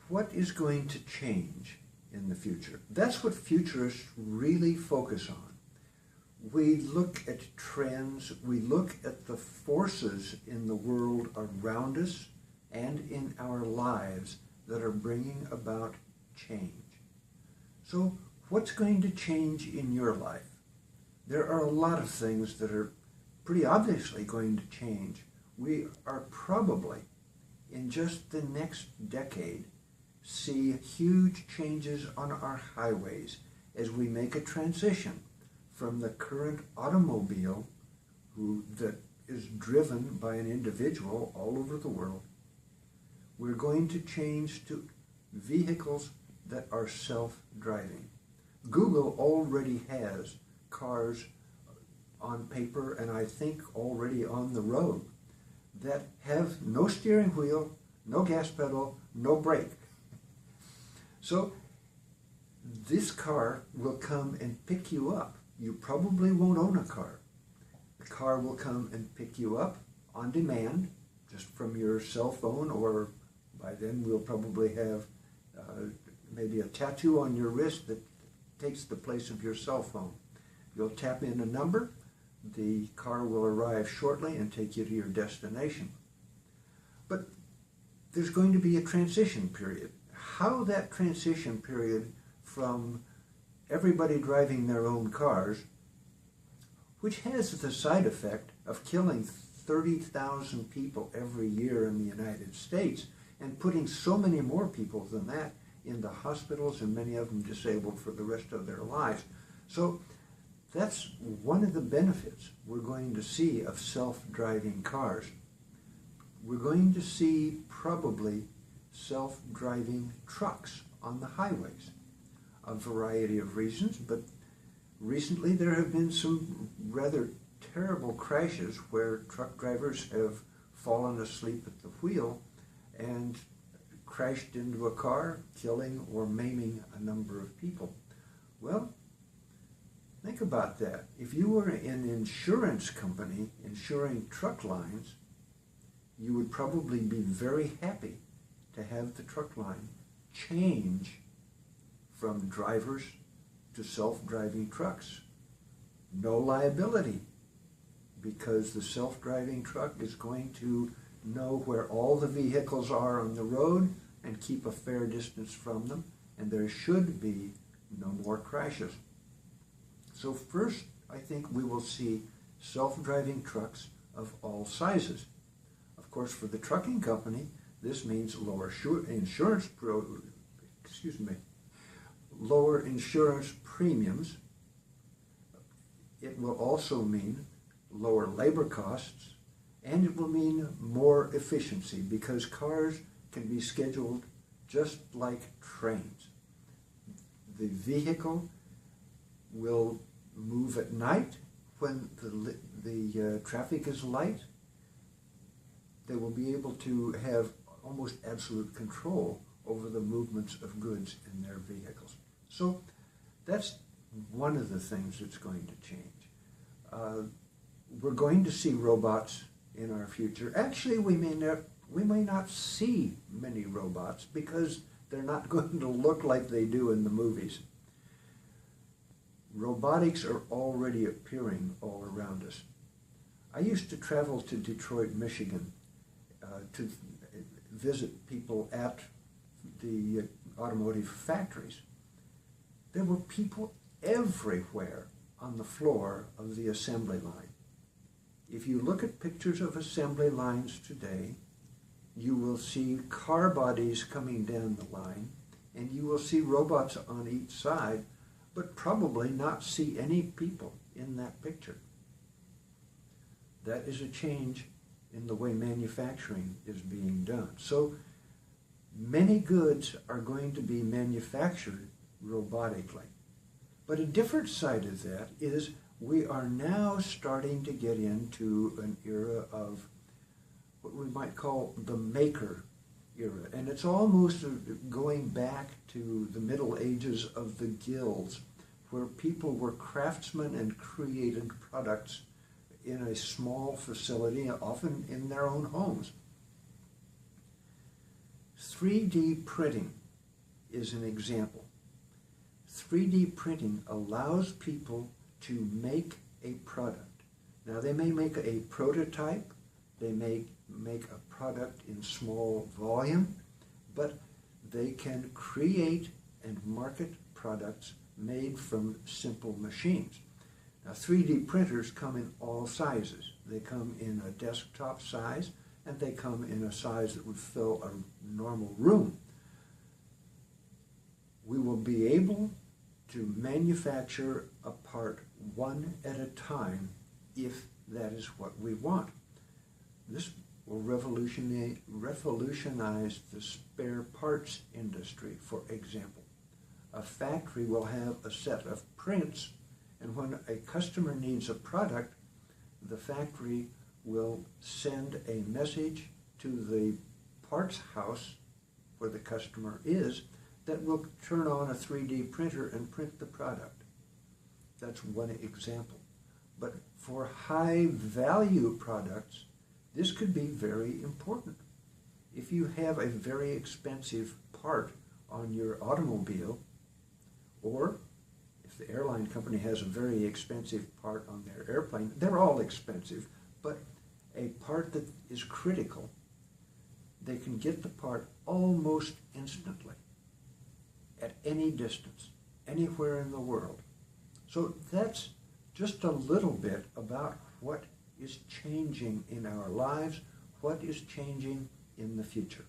what is going to change in the future? That's what futurists really focus on. We look at trends, we look at the forces in the world around us and in our lives that are bringing about change. So what's going to change in your life? There are a lot of things that are pretty obviously going to change. We are probably, in just the next decade, see huge changes on our highways as we make a transition from the current automobile that is driven by an individual all over the world. We're going to change to vehicles that are self-driving. Google already has cars on paper and I think already on the road that have no steering wheel, no gas pedal, no brake. So this car will come and pick you up. You probably won't own a car. The car will come and pick you up on demand, just from your cell phone, or by then we'll probably have maybe a tattoo on your wrist that takes the place of your cell phone. You'll tap in a number, the car will arrive shortly and take you to your destination. But there's going to be a transition period. How that transition period from everybody driving their own cars, which has the side effect of killing 30,000 people every year in the United States and putting so many more people than that in the hospitals, and many of them disabled for the rest of their lives. So that's one of the benefits we're going to see of self-driving cars. We're going to see probably self-driving trucks on the highways. A variety of reasons, but recently there have been some rather terrible crashes where truck drivers have fallen asleep at the wheel and crashed into a car, killing or maiming a number of people. Well, think about that. If you were an insurance company insuring truck lines, you would probably be very happy to have the truck line change from drivers to self-driving trucks. No liability, because the self-driving truck is going to know where all the vehicles are on the road and keep a fair distance from them, and there should be no more crashes. So first, I think we will see self-driving trucks of all sizes. Of course, for the trucking company, this means lower insurance premiums. It will also mean lower labor costs, and it will mean more efficiency, because cars can be scheduled just like trains. The vehicle will move at night when the traffic is light. They will be able to have almost absolute control over the movements of goods in their vehicles. So that's one of the things that's going to change. We're going to see robots in our future. Actually, we may not see many robots because they're not going to look like they do in the movies. Robotics are already appearing all around us. I used to travel to Detroit, Michigan to visit people at the automotive factories. There were people everywhere on the floor of the assembly line. If you look at pictures of assembly lines today, you will see car bodies coming down the line, and you will see robots on each side, but probably not see any people in that picture. That is a change in the way manufacturing is being done. So many goods are going to be manufactured robotically. But a different side of that is we are now starting to get into an era of what we might call the maker era. And it's almost going back to the Middle Ages of the guilds, where people were craftsmen and created products in a small facility, often in their own homes. 3D printing is an example. 3D printing allows people to make a product. Now, they may make a prototype, they may make a product in small volume, but they can create and market products made from simple machines. Now, 3D printers come in all sizes. They come in a desktop size, and they come in a size that would fill a normal room. We will be able to manufacture a part one at a time if that is what we want. This will revolutionize the spare parts industry, for example. A factory will have a set of prints, and when a customer needs a product, the factory will send a message to the parts house where the customer is that will turn on a 3D printer and print the product. That's one example. But for high value products, this could be very important. If you have a very expensive part on your automobile, or if the airline company has a very expensive part on their airplane, they're all expensive, but a part that is critical, they can get the part almost instantly at any distance, anywhere in the world. So that's just a little bit about what is changing in our lives, what is changing in the future.